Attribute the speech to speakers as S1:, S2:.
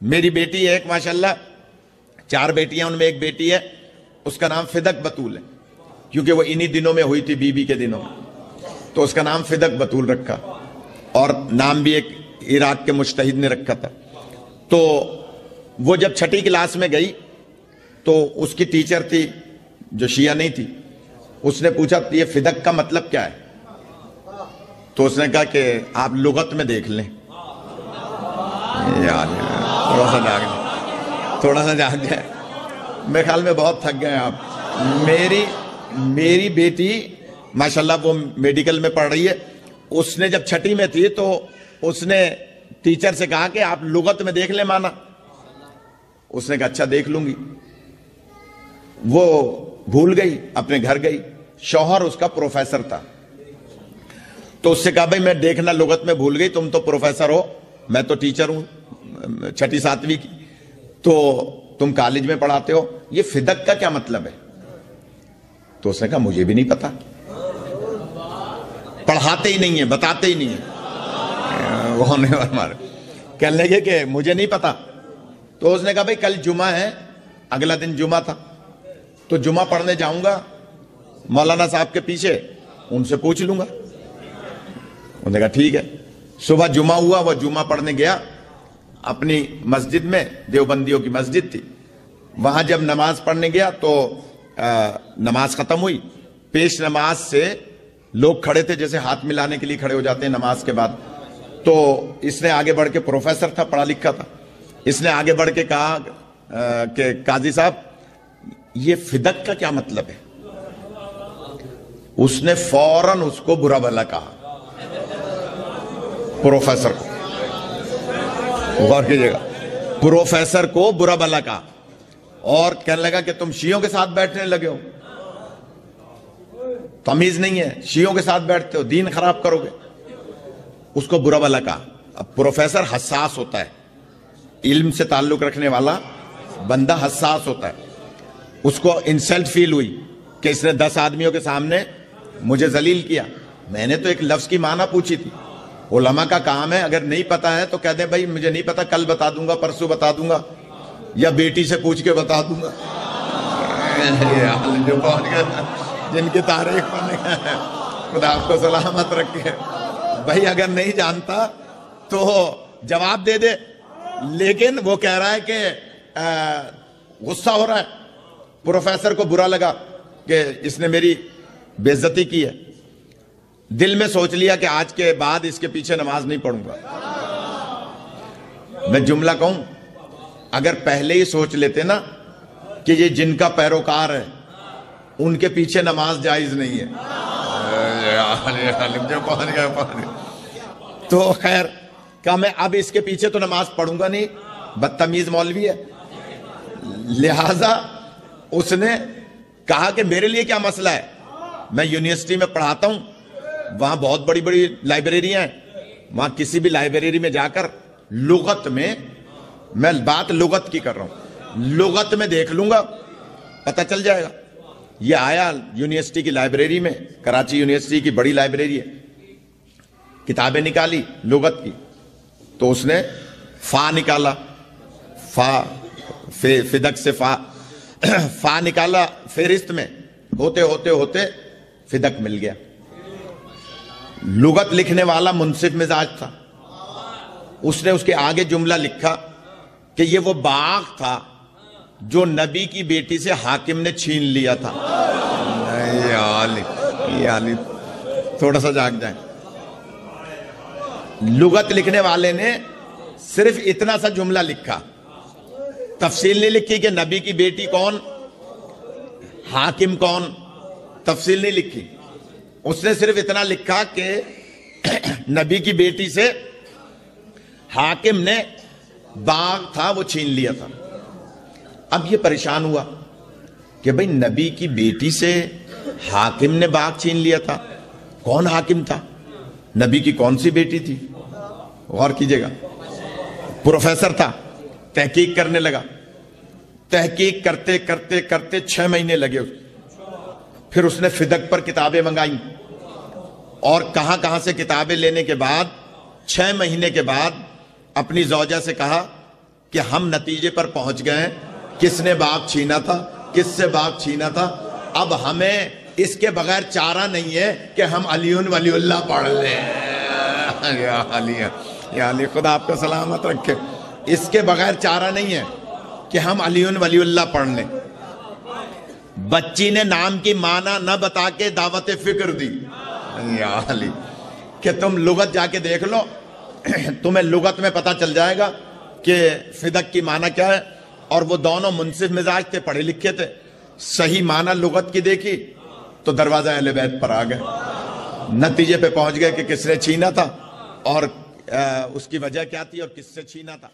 S1: میری بیٹی ہے ایک ماشاءاللہ، 4 بیٹیاں، ان میں ایک بیٹی ہے اس کا نام فدق بطول ہے، کیونکہ وہ انہی دنوں میں ہوئی تھی، بی کے دنوں میں، تو اس کا نام فدق بطول رکھا، اور نام بھی ایک عراق کے مجتہد نے رکھا تھا۔ تو وہ جب 6ٹھی کلاس میں گئی تو اس کی ٹیچر تھی جو شیعہ نہیں تھی، اس نے پوچھا یہ فدق کا مطلب کیا ہے؟ تو اس نے کہا کہ آپ لغت میں دیکھ لیں۔ یار تھوڑا سا جاگ جائے، میرے خیال میں بہت تھک گئے آپ۔ میری بیٹی ماشاءاللہ وہ میڈیکل میں پڑھ رہی ہے، اس نے جب 6ٹھی میں تھی تو اس نے ٹیچر سے کہا کہ آپ لغت میں دیکھ لیں مانا۔ اس نے کہا اچھا دیکھ لوں گی۔ وہ بھول گئی، اپنے گھر گئی، شوہر اس کا پروفیسر تھا، تو اس سے کہا بھائی میں دیکھنا لغت میں بھول گئی، تم تو پروفیسر ہو، میں تو ٹیچر ہوں 6ٹھی 7ویں کی، تو تم کالج میں پڑھاتے ہو، یہ فدق کا کیا مطلب ہے؟ تو اس نے کہا مجھے بھی نہیں پتا، پڑھاتے ہی نہیں ہیں، بتاتے ہی نہیں ہیں، وہ ہمارے کہنے لگے کہ مجھے نہیں پتا۔ تو اس نے کہا بھائی کل جمعہ ہے، اگلا دن جمعہ تھا، تو جمعہ پڑھنے جاؤں گا مولانا صاحب کے پیچھے، ان سے پوچھ لوں گا۔ انہوں نے کہا ٹھیک ہے۔ صبح جمعہ ہوا، وہ جمعہ پڑھنے گیا اپنی مسجد میں، دیوبندیوں کی مسجد تھی، وہاں جب نماز پڑھنے گیا تو نماز ختم ہوئی، پیش نماز سے لوگ کھڑے تھے جیسے ہاتھ ملانے کے لیے کھڑے ہو جاتے ہیں نماز کے بعد، تو اس نے آگے بڑھ کے، پروفیسر تھا، پڑھا لکھا تھا، اس نے آگے بڑھ کے کہا کہ قاضی صاحب یہ فدق کا کیا مطلب ہے؟ اس نے فوراً اس کو برا بھلا کہا، پروفیسر کو، غور کیجئے گا، پروفیسر کو برا بھلا کہا، اور کہنے لگا کہ تم شیعوں کے ساتھ بیٹھنے لگے ہو، تمیز نہیں ہے، شیعوں کے ساتھ بیٹھتے ہو، دین خراب کرو گے۔ اس کو برا بھلا کہا۔ اب پروفیسر حساس ہوتا ہے، علم سے تعلق رکھنے والا بندہ حساس ہوتا ہے، اس کو انسلٹ فیل ہوئی کہ اس نے 10 آدمیوں کے سامنے مجھے ذلیل کیا، میں نے تو ایک لفظ کی معنی پوچھی تھی۔ علماء کا کام ہے اگر نہیں پتا ہے تو کہہ دیں بھائی مجھے نہیں پتا، کل بتا دوں گا، پرسوں بتا دوں گا، یا بیٹی سے پوچھ کے بتا دوں گا۔ جن کی تاریخ پڑھنے کا خدا آپ کو سلامت رکھے، بھائی اگر نہیں جانتا تو جواب دے دے، لیکن وہ کہہ رہا ہے کہ غصہ ہو رہا ہے، پروفیسر کو برا لگا کہ اس نے میری بے عزتی کی ہے، دل میں سوچ لیا کہ آج کے بعد اس کے پیچھے نماز نہیں پڑھوں گا۔ میں جملہ کہوں، اگر پہلے ہی سوچ لیتے نا کہ یہ جن کا پیروکار ہے ان کے پیچھے نماز جائز نہیں ہے، تو خیر کہا میں اب اس کے پیچھے تو نماز پڑھوں گا نہیں، بدتمیز مولوی ہے، لہذا اس نے کہا کہ میرے لیے کیا مسئلہ ہے، میں یونیورسٹی میں پڑھاتا ہوں، وہاں بہت بڑی بڑی لائبریریاں ہیں، وہاں کسی بھی لائبریری میں جا کر لغت میں بات لغت کی کر رہا ہوں، لغت میں دیکھ لوں گا، پتہ چل جائے گا۔ یہ آیا یونیورسٹی کی لائبریری میں، کراچی یونیورسٹی کی بڑی لائبریری ہے، کتابیں نکالی لغت کی، تو اس نے فا نکالا، فدق سے فا نکالا، فہرست میں ہوتے ہوتے ہوتے فدق مل گیا۔ لغت لکھنے والا منصف مزاج تھا، اس نے اس کے آگے جملہ لکھا کہ یہ وہ باغ تھا جو نبی کی بیٹی سے حاکم نے چھین لیا تھا۔ تھوڑا سا جاگ جائیں، لغت لکھنے والے نے صرف اتنا سا جملہ لکھا، تفصیل نہیں لکھی کہ نبی کی بیٹی کون، حاکم کون، تفصیل نہیں لکھی، اس نے صرف اتنا لکھا کہ نبی کی بیٹی سے حاکم نے باغ تھا وہ چھین لیا تھا۔ اب یہ پریشان ہوا کہ بھئی نبی کی بیٹی سے حاکم نے باغ چھین لیا تھا، کون حاکم تھا، نبی کی کون سی بیٹی تھی؟ غور کیجئے گا، پروفیسر تھا، تحقیق کرنے لگا، تحقیق کرتے کرتے کرتے 6 مہینے لگے، پھر اس نے فدق پر کتابیں منگائیں، اور کہاں کہاں سے کتابیں لینے کے بعد 6 مہینے کے بعد اپنی زوجہ سے کہا کہ ہم نتیجے پر پہنچ گئے کس نے باغ چھینا تھا، کس سے باغ چھینا تھا. اب ہمیں اس کے بغیر چارہ نہیں ہے کہ ہم علی ولی اللہ پڑھ لیں. یا علی خدا آپ کا سلامت رکھے. اس کے بغیر چارہ نہیں ہے کہ ہم علی ولی اللہ پڑھ لیں. بچی نے نام کی معنی نہ بتا کے دعوت فکر دی. یا علی کہ تم لغت جا کے دیکھ لو، تمہیں لغت میں پتا چل جائے گا کہ فدق کی معنی کیا ہے. اور وہ دونوں منصف مزاج تھے، پڑھے لکھے تھے. صحیح معنی لغت کی دیکھی تو دروازہ اہل بیت پر آ گئے. نتیجے پہ پہنچ گئے کہ کس نے چھینا تھا اور اس کی وجہ کیا تھی اور کس سے چھینا تھا.